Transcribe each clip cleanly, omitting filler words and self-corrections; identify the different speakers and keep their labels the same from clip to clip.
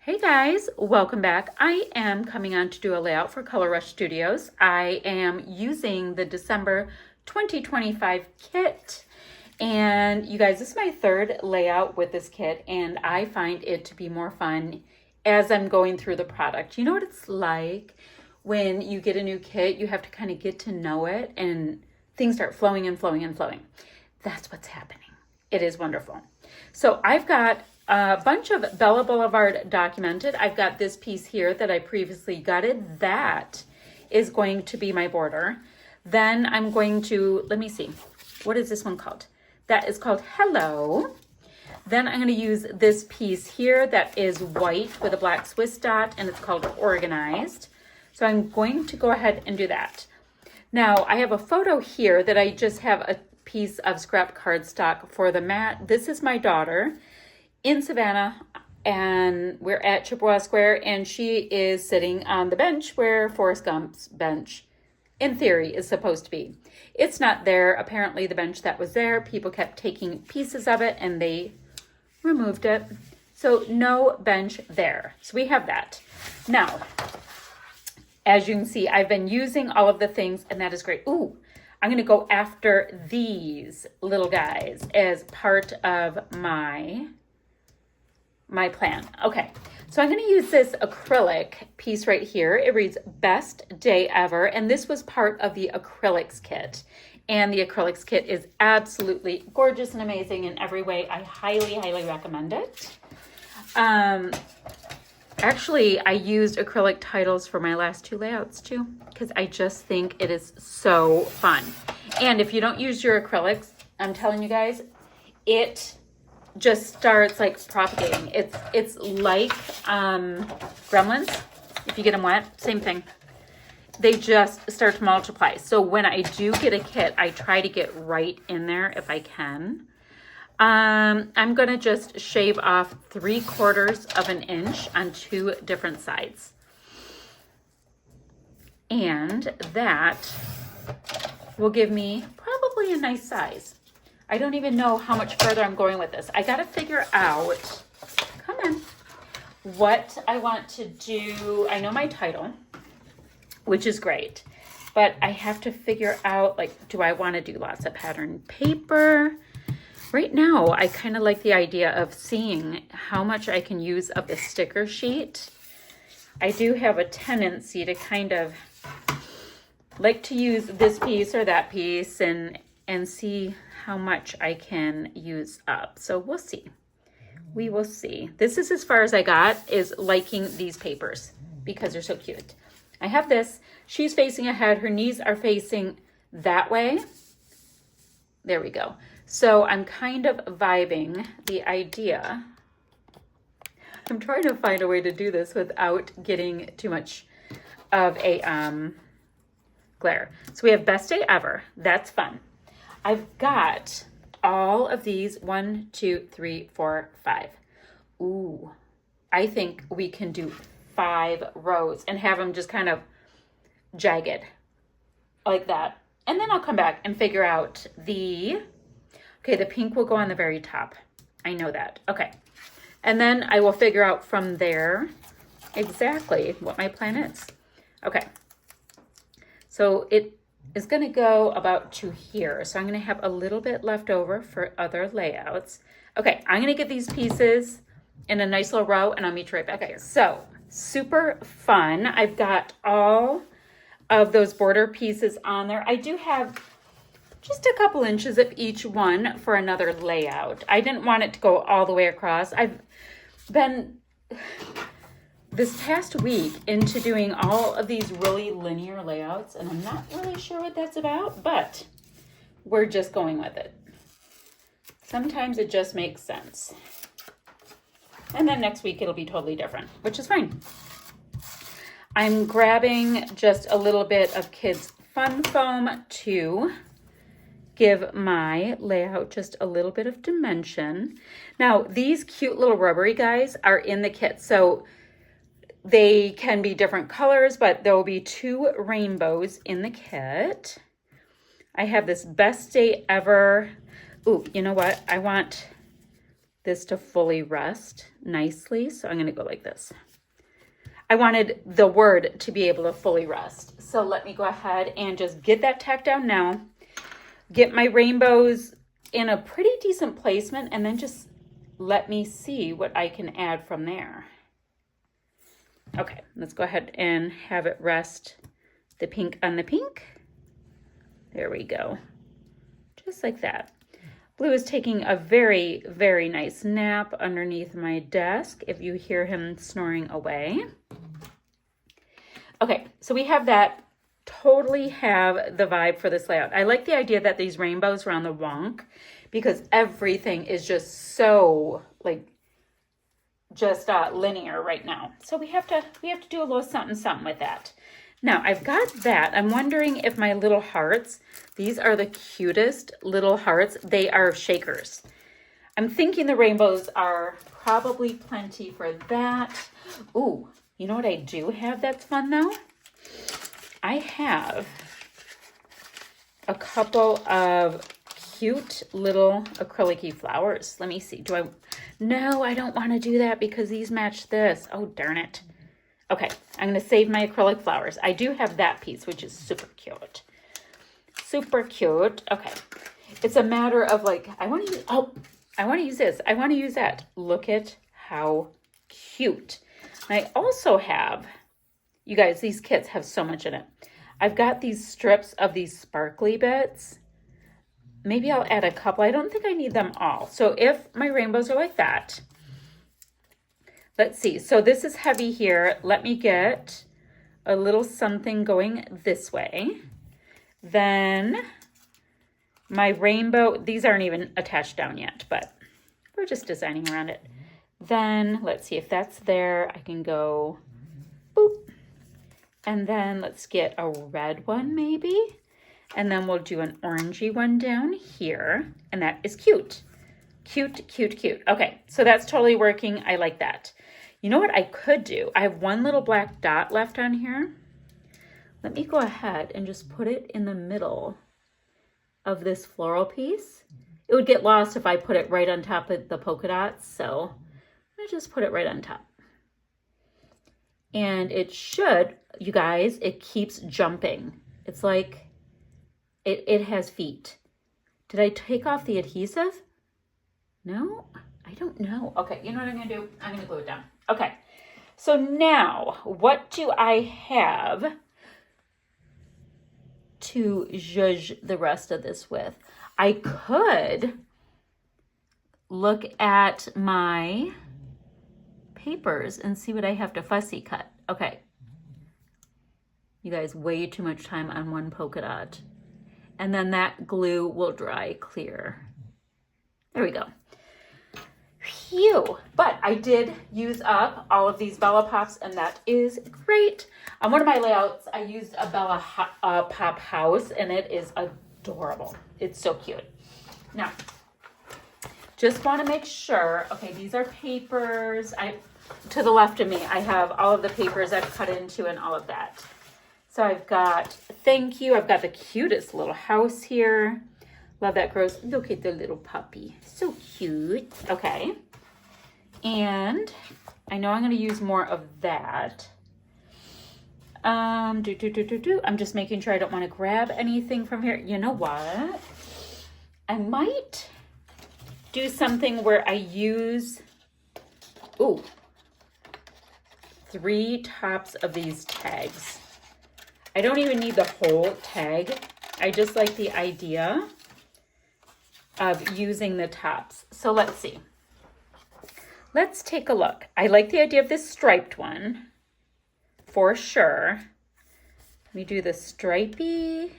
Speaker 1: Hey guys, welcome back. I am coming on to do a layout for Color Rush Studios. I am using the December 2025 kit. And you guys, this is my third layout with this kit, and I find it to be more fun as I'm going through the product. You know what it's like when you get a new kit, you have to kind of get to know it and things start flowing and flowing and flowing. That's what's happening. It is wonderful. So I've got a bunch of Bella Boulevard documented. I've got this piece here that I previously gutted. That is going to be my border. Then I'm going to, let me see, what is this one called? That is called Hello. Then I'm going to use this piece here that is white with a black Swiss dot, and it's called Organized. So I'm going to go ahead and do that. Now I have a photo here that I just have a piece of scrap cardstock for the mat. This is my daughter in Savannah, and we're at Chippewa Square, and she is sitting on the bench where Forrest Gump's bench, in theory, is supposed to be. It's not there. Apparently the bench that was there, people kept taking pieces of it and they removed it. So no bench there. So we have that. Now, as you can see, I've been using all of the things, and that is great. Ooh, I'm going to go after these little guys as part of my plan. Okay, so I'm going to use this acrylic piece right here. It reads Best Day Ever, and this was part of the acrylics kit. And the acrylics kit is absolutely gorgeous and amazing in every way. I highly, highly recommend it. Actually, I used acrylic titles for my last two layouts too, because I just think it is so fun. And if you don't use your acrylics, I'm telling you guys, it just starts like propagating. It's like gremlins. If you get them wet, same thing. They just start to multiply. So when I do get a kit, I try to get right in there if I can. I'm gonna just shave off 3/4 of an inch on two different sides. And that will give me probably a nice size. I don't even know how much further I'm going with this. I got to figure out, come on, what I want to do. I know my title, which is great, but I have to figure out, like, do I want to do lots of pattern paper? Right now, I kind of like the idea of seeing how much I can use of the sticker sheet. I do have a tendency to kind of like to use this piece or that piece and see how much I can use up. So we'll see. We will see. This is as far as I got, is liking these papers because they're so cute. I have this. She's facing ahead. Her knees are facing that way. There we go. So I'm kind of vibing the idea. I'm trying to find a way to do this without getting too much of a glare. So we have Best Day Ever. That's fun. I've got all of these, 1, 2, 3, 4, 5. Ooh, I think we can do 5 rows and have them just kind of jagged like that. And then I'll come back and figure out the pink will go on the very top. I know that. Okay. And then I will figure out from there exactly what my plan is. Okay. So it is going to go about to here. So I'm going to have a little bit left over for other layouts. Okay, I'm going to get these pieces in a nice little row, and I'll meet you right back. Okay, so super fun. I've got all of those border pieces on there. I do have just a couple inches of each one for another layout. I didn't want it to go all the way across. I've been this past week into doing all of these really linear layouts, and I'm not really sure what that's about, but we're just going with it. Sometimes it just makes sense. And then next week it'll be totally different, which is fine. I'm grabbing just a little bit of Kids Fun Foam to give my layout just a little bit of dimension. Now, these cute little rubbery guys are in the kit, so they can be different colors, but there will be 2 rainbows in the kit. I have this Best Day Ever. Ooh, you know what? I want this to fully rest nicely. So I'm going to go like this. I wanted the word to be able to fully rest. So let me go ahead and just get that tacked down now. Get my rainbows in a pretty decent placement, and then just let me see what I can add from there. Okay, let's go ahead and have it rest the pink on the pink. There we go. Just like that. Blue is taking a very, very nice nap underneath my desk, if you hear him snoring away. Okay, so we have that. Totally have the vibe for this layout. I like the idea that these rainbows are on the wonk because everything is just so like just linear right now. So we have to do a little something with that. Now I've got that. I'm wondering if my little hearts, these are the cutest little hearts. They are shakers. I'm thinking the rainbows are probably plenty for that. Ooh, you know what I do have that's fun though? I have a couple of cute little acrylic-y flowers. Let me see. No, I don't want to do that because these match this. Oh, darn it. Okay, I'm going to save my acrylic flowers. I do have that piece, which is super cute. Super cute. Okay. It's a matter of like, I want to use this. I want to use that. Look at how cute. And I also have, you guys, these kits have so much in it. I've got these strips of these sparkly bits. Maybe I'll add a couple. I don't think I need them all. So if my rainbows are like that, let's see. So this is heavy here. Let me get a little something going this way. Then my rainbow, these aren't even attached down yet, but we're just designing around it. Then let's see if that's there. I can go boop. And then let's get a red one maybe. And then we'll do an orangey one down here. And that is cute. Cute, cute, cute. Okay, so that's totally working. I like that. You know what I could do? I have one little black dot left on here. Let me go ahead and just put it in the middle of this floral piece. It would get lost if I put it right on top of the polka dots. So I'm gonna just put it right on top. And it should, you guys, it keeps jumping. It's like it has feet. Did I take off the adhesive? No, I don't know. Okay, you know what I'm gonna do? I'm gonna glue it down. Okay, so now what do I have to zhuzh the rest of this with? I could look at my papers and see what I have to fussy cut. Okay. You guys, way too much time on one polka dot. And then that glue will dry clear. There we go. Phew. But I did use up all of these Bella Pops, and that is great. On one of my layouts, I used a Bella Pop house, and it is adorable. It's so cute. Now, just want to make sure, okay, these are papers. To the left of me, I have all of the papers I've cut into and all of that. So I've got, thank you. I've got the cutest little house here. Love that grows. Look at the little puppy. So cute. Okay. And I know I'm going to use more of that. I'm just making sure I don't want to grab anything from here. You know what? I might do something where I use, 3 tops of these tags. I don't even need the whole tag. I just like the idea of using the tops. So let's see. Let's take a look. I like the idea of this striped one for sure. Let me do the stripey.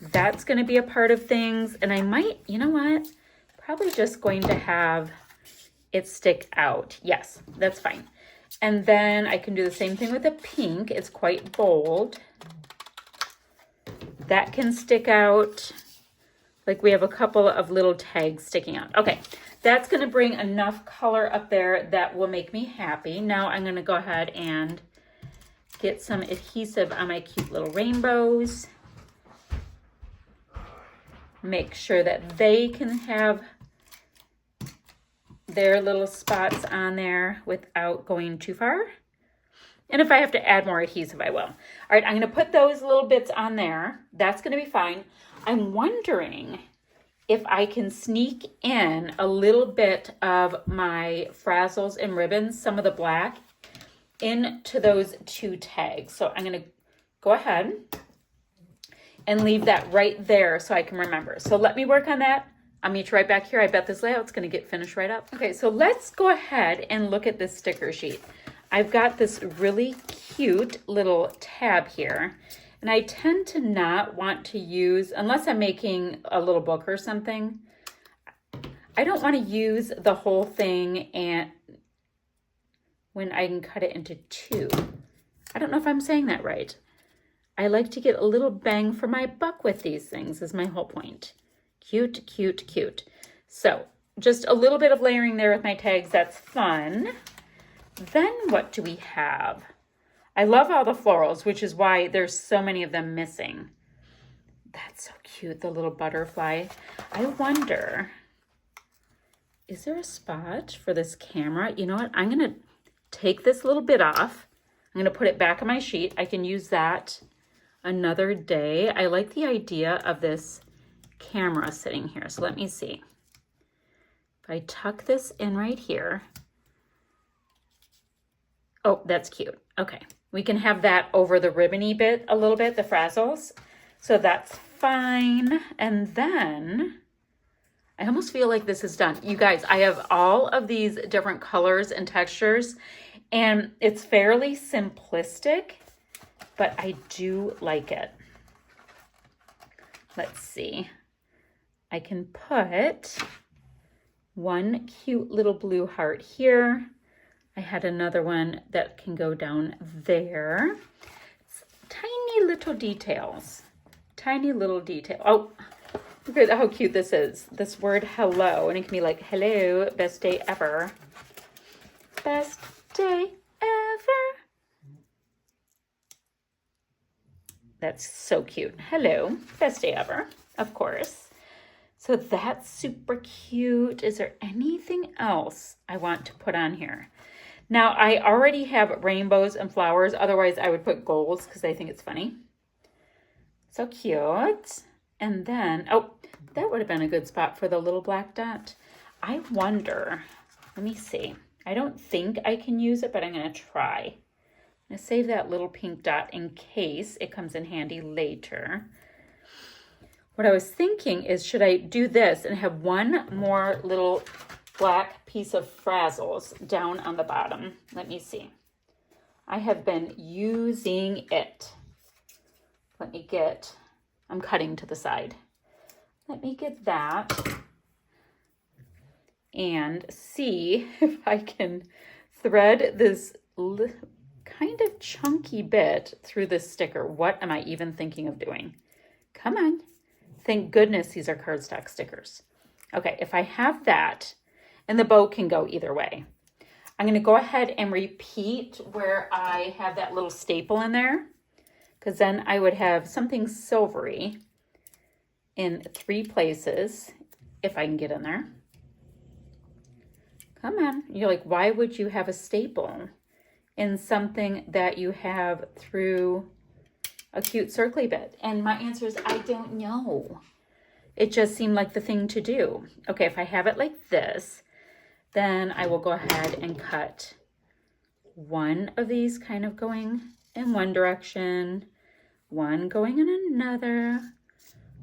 Speaker 1: That's going to be a part of things. And I might, you know what? Probably just going to have it stick out. Yes, that's fine. And then I can do the same thing with the pink. It's quite bold. That can stick out. Like we have a couple of little tags sticking out. Okay, that's going to bring enough color up there that will make me happy. Now I'm going to go ahead and get some adhesive on my cute little rainbows. make sure that they can have their little spots on there without going too far. And if I have to add more adhesive, I will. All right, I'm going to put those little bits on there. That's going to be fine. I'm wondering if I can sneak in a little bit of my frazzles and ribbons, some of the black, into those two tags. So I'm going to go ahead and leave that right there so I can remember. So let me work on that. I'll meet you right back here. I bet this layout's going to get finished right up. Okay, so let's go ahead and look at this sticker sheet. I've got this really cute little tab here, and I tend to not want to use, unless I'm making a little book or something, I don't want to use the whole thing and when I can cut it into two. I don't know if I'm saying that right. I like to get a little bang for my buck with these things is my whole point. Cute, cute, cute. So just a little bit of layering there with my tags. That's fun. Then what do we have? I love all the florals, which is why there's so many of them missing. That's so cute, the little butterfly. I wonder, is there a spot for this camera? You know what? I'm going to take this little bit off. I'm going to put it back on my sheet. I can use that another day. I like the idea of this camera sitting here. So let me see. If I tuck this in right here. Oh, that's cute. Okay. We can have that over the ribbony bit a little bit, the frazzles. So that's fine. And then I almost feel like this is done. You guys, I have all of these different colors and textures, and it's fairly simplistic, but I do like it. Let's see. I can put one cute little blue heart here. I had another one that can go down there. It's tiny little details. Tiny little detail. Oh, look at how cute this is. This word hello. And it can be like, hello, best day ever. Best day ever. That's so cute. Hello, best day ever, of course. So that's super cute. Is there anything else I want to put on here? Now, I already have rainbows and flowers. Otherwise, I would put golds because I think it's funny. So cute. And then, oh, that would have been a good spot for the little black dot. I wonder, let me see. I don't think I can use it, but I'm going to try. I'm going to save that little pink dot in case it comes in handy later. What I was thinking is, should I do this and have one more little black piece of frazzles down on the bottom? Let me see. I have been using it. Let me get, I'm cutting to the side. Let me get that and see if I can thread this kind of chunky bit through this sticker. What am I even thinking of doing? Come on. Thank goodness these are cardstock stickers. Okay, if I have that, and the bow can go either way, I'm going to go ahead and repeat where I have that little staple in there, because then I would have something silvery in 3 places, if I can get in there. Come on. You're like, why would you have a staple in something that you have through a cute circly bit? And my answer is, I don't know. It just seemed like the thing to do. Okay, if I have it like this, then I will go ahead and cut one of these kind of going in one direction, one going in another,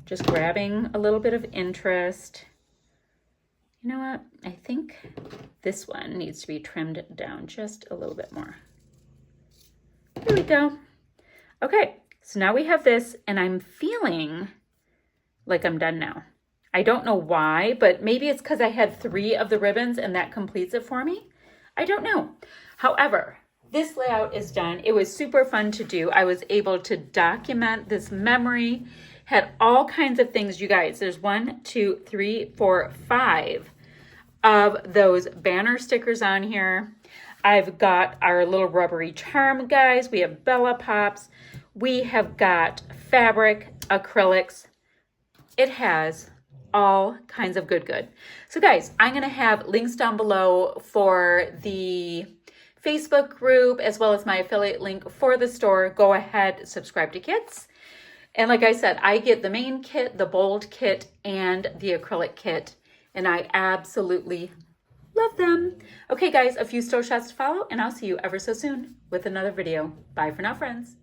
Speaker 1: just grabbing a little bit of interest. You know what? I think this one needs to be trimmed down just a little bit more. There we go. Okay, so now we have this, and I'm feeling like I'm done now. I don't know why, but maybe it's because I had 3 of the ribbons and that completes it for me. I don't know. However, this layout is done. It was super fun to do. I was able to document this memory, had all kinds of things, you guys. There's 1, 2, 3, 4, 5 of those banner stickers on here. I've got our little rubbery charm guys. We have Bella Pops. We have got fabric, acrylics. it has all kinds of good. So guys, I'm going to have links down below for the Facebook group as well as my affiliate link for the store. Go ahead, subscribe to kits. And like I said, I get the main kit, the bold kit, and the acrylic kit, and I absolutely love them. Okay guys, a few store shots to follow, and I'll see you ever so soon with another video. Bye for now, friends.